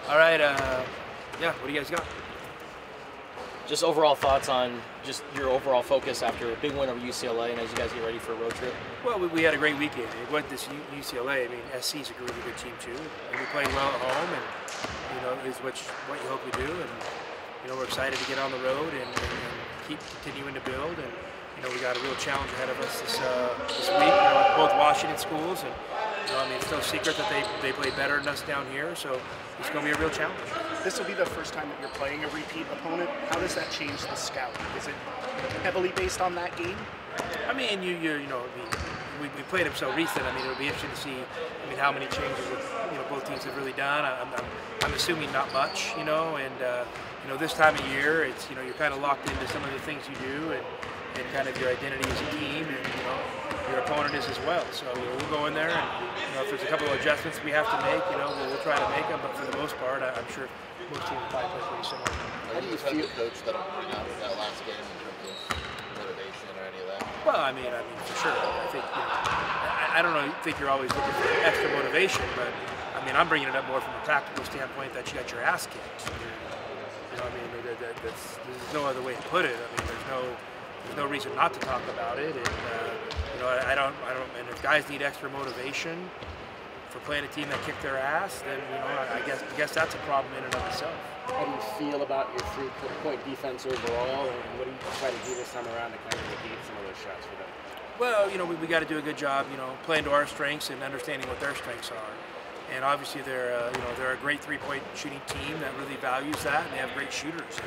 All right, yeah, what do you guys got? Just overall thoughts on just your overall focus after a big win over UCLA and as you guys get ready for a road trip? Well, we had a great weekend. It went this UCLA. I mean, SC's a really good team too, and we played well at home, and is what you hope we do. And we're excited to get on the road and keep continuing to build. And we got a real challenge ahead of us this week. Both Washington schools, and I mean, it's no secret that they play better than us down here. So it's going to be a real challenge. This will be the first time that you're playing a repeat opponent. How does that change the scout? Is it heavily based on that game? I mean, we played them so recent. I mean, it'll be interesting to see. I mean, how many changes both teams have really done. I'm assuming not much. And this time of year, it's you're kind of locked into some of the things you do and kind of your identity as a team, and your opponent is as well. So we'll go in there, and if there's a couple of adjustments we have to make, we'll try to make them. But for the most part, I'm sure most teams probably play pretty similar. How do you feel, coach, that'll bring out that last game in terms of motivation or any of that? Well, I mean, for sure. I think I don't think you're always looking for extra motivation, but I mean, I'm bringing it up more from a tactical standpoint that you got your ass kicked. I mean, there's no other way to put it. I mean, there's no reason not to talk about it, and I don't. And if guys need extra motivation for playing a team that kicked their ass, then I guess that's a problem in and of itself. How do you feel about your three-point defense overall, and what do you try to do this time around to kind of negate some of those shots for them? Well, we got to do a good job, playing to our strengths and understanding what their strengths are. And obviously they're a great three-point shooting team that really values that, and they have great shooters.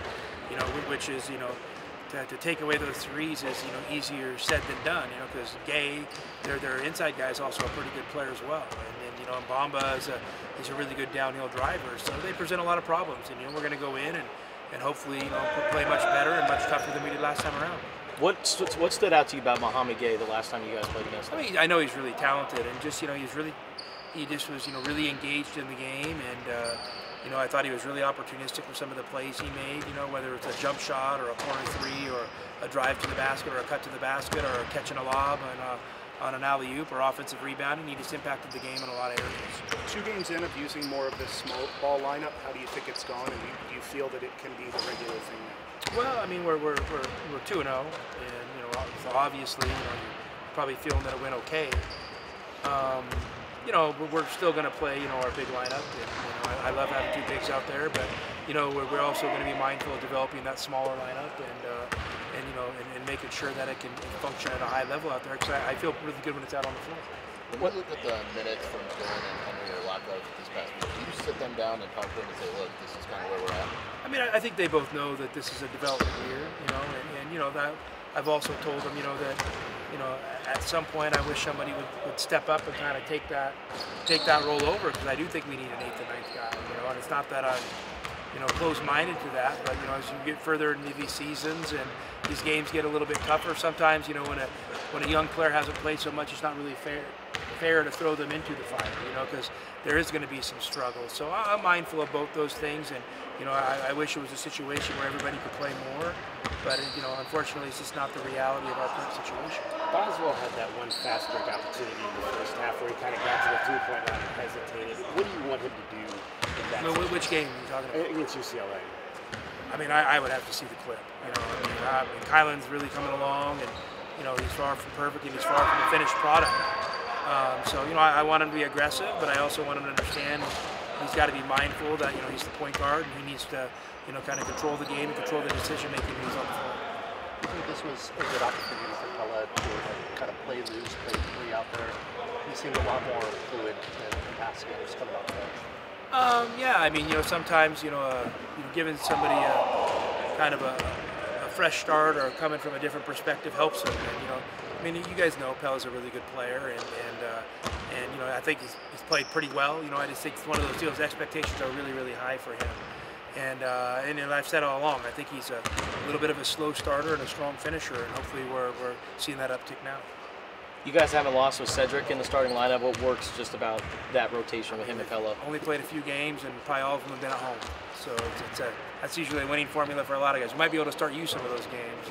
And, which is to take away those threes is easier said than done. Because Gay, their inside guy is also a pretty good player as well. And Mbamba is a really good downhill driver. So they present a lot of problems. And we're going to go in and hopefully play much better and much tougher than we did last time around. What stood out to you about Mohamed Gay the last time you guys played against him? I mean, I know he's really talented, and just he just was really engaged in the game, and I thought he was really opportunistic with some of the plays he made. Whether it's a jump shot or a corner three or a drive to the basket or a cut to the basket or catching a lob on an alley-oop or offensive rebounding, he just impacted the game in a lot of areas. 2 games in of using more of this small ball lineup, how do you think it's gone, and do you feel that it can be the regular thing now? Well, I mean, we're 2-0, and so obviously you're probably feeling that it went okay. We're still going to play, our big lineup. And, I love having 2 bigs out there, but we're also going to be mindful of developing that smaller lineup and making sure that it can function at a high level out there. Because I feel really good when it's out on the floor. When you look at the minutes from Dylan and Henry or Lockout this past week, do you sit them down and talk to them and say, look, this is kind of where we're at? I mean, I think they both know that this is a development year, and that I've also told them, that at some point I wish somebody would step up and kind of take that role over, because I do think we need an 8th or 9th guy, and it's not that I'm closed-minded to that, but as you get further into these seasons and these games get a little bit tougher, sometimes when a young player hasn't played so much, it's not really fair to throw them into the fire, because there is going to be some struggle. So I'm mindful of both those things, and I wish it was a situation where everybody could play more, but unfortunately it's just not the reality of our current situation. Boswell had that one fast break opportunity in the first half where he kind of got to the 3-point line and hesitated. What do you want him to do in that situation? Which game are you talking about? Against UCLA. I mean, I would have to see the clip. Kylan's really coming along, and he's far from perfect, and he's far from a finished product. So I want him to be aggressive, but I also want him to understand he's got to be mindful that he's the point guard, and he needs to kind of control the game and control the decision making when he's on the floor. I think this was a good opportunity for Pella to kind of play loose, play free out there. He seemed a lot more fluid than past games coming off the bench. Yeah, I mean, sometimes giving somebody a kind of a fresh start or coming from a different perspective helps them. And, I mean, you guys know Pella's a really good player, and I think he's played pretty well. I just think it's one of those deals. Expectations are really, really high for him. And I've said all along, I think he's a little bit of a slow starter and a strong finisher, and hopefully we're seeing that uptick now. You guys haven't lost with Cedric in the starting lineup. What works just about that rotation with him and Pella? Only played a few games, and probably all of them have been at home. So that's usually a winning formula for a lot of guys. You might be able to start you some of those games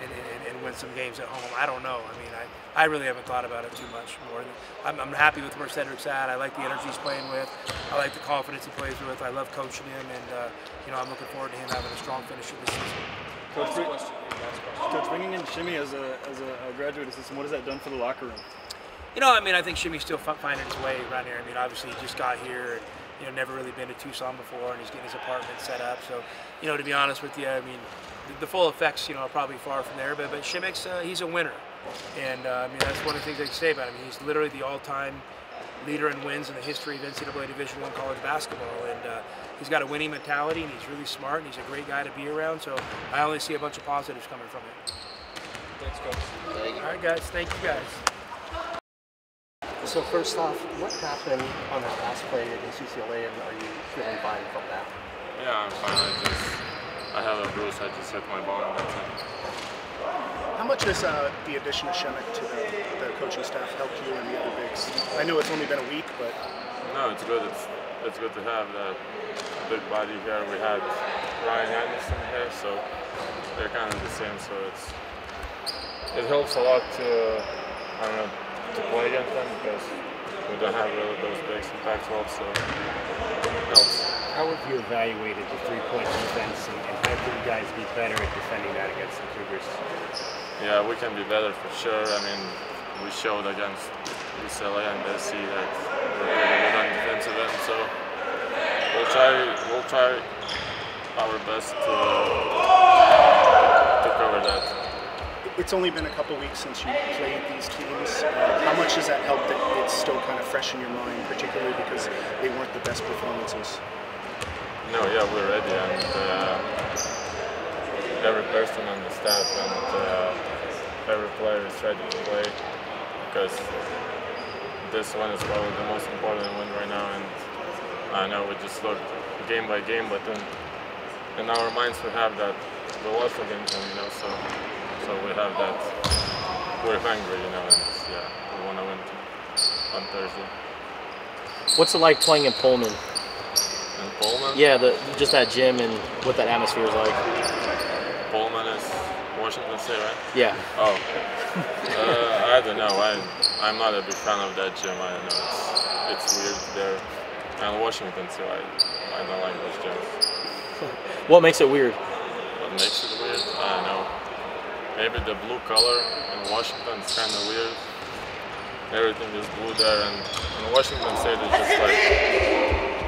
and win some games at home. I don't know. I mean, I really haven't thought about it too much more. I'm happy with where Cedric's at. I like the energy he's playing with. I like the confidence he plays with. I love coaching him, and you know, I'm looking forward to him having a strong finish of the season. Coach, bringing in Shimmy as a graduate assistant, what has that done for the locker room? You know, I mean, I think Shimmy's still finding his way around here. I mean, obviously he just got here and, you know, never really been to Tucson before, and he's getting his apartment set up. So, you know, to be honest with you, I mean, the full effects, you know, are probably far from there. But Shimmick's, he's a winner. And, I mean, that's one of the things I can say about him. He's literally the all-time leader in wins in the history of NCAA Division I college basketball. And he's got a winning mentality, and he's really smart, and he's a great guy to be around. So I only see a bunch of positives coming from him. Thanks, Coach. Thank you. All right, guys. Thank you, guys. So first off, what happened on that last play against UCLA, and are you feeling fine from that? Yeah, I'm fine. I have a bruise. I just hit my bone. That's it. How much has the addition of Shimmick to the coaching staff helped you and the other bigs? I know it's only been a week, but No, it's good. It's good to have that big body here. We had Ryan Anderson here, so they're kind of the same. So it helps a lot to to play against them because we don't have really those bigs in Pac-12, so it helps. How have you evaluated the three-point defense, and how can you guys be better at defending that against the Cougars? Yeah, we can be better for sure. I mean, we showed against UCLA and SC that we're pretty good on defensive end, so we'll try our best to cover that. it's only been a couple weeks since you played these teams. How much has that helped that it's still kind of fresh in your mind, particularly because they weren't the best performances? No, yeah, we're ready, and every person on the staff and every player is ready to play because this one is probably the most important win right now, and I know we just look game by game, but in our minds we have that we lost against them, you know, so we have that, we're hungry, you know, and yeah, we want to win on Thursday. What's it like playing in Pullman? In Pullman? Yeah, just that gym and what that atmosphere is like. Pullman is Washington State, right? Yeah. Oh, I don't know. I'm not a big fan of that gym. I don't know. It's weird there. And Washington too. I don't like those gyms. What makes it weird? What makes it weird? I don't know. Maybe the blue color in Washington is kind of weird. Everything is blue there, and in Washington State is just like,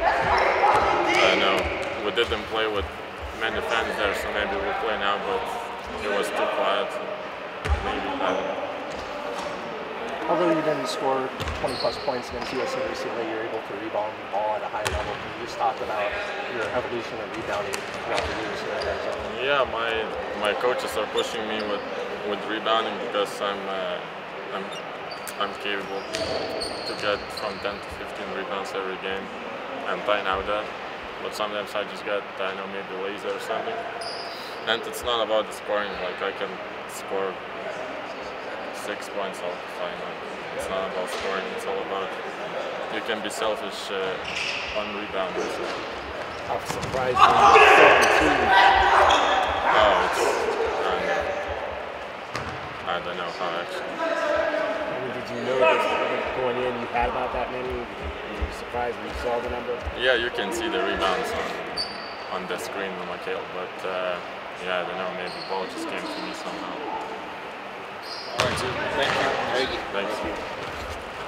I don't know. We didn't play with many fans there, so maybe we'll play now, but it was too quiet. Maybe, I don't know. Although you didn't score 20-plus points against USC recently, you're able to rebound the ball at a high level. Can you just talk about your evolution of rebounding throughout the years here at Arizona? Yeah, my coaches are pushing me with rebounding because I'm capable to get from 10 to 15 rebounds every game and I know that. But sometimes I just get, I know, maybe lazy or something. And it's not about the scoring, like I can score 6 points all the time. It's not about scoring, it's all about, you can be selfish on rebounding. So. How surprised were you? Oh, it's, I don't know how actually. I mean, did you know that going in you had about that many? Were you surprised when you saw the number? Yeah, you can see the rebounds on the screen on my tail, but yeah, I don't know, maybe the ball just came to me somehow. All right, thank you. Thanks.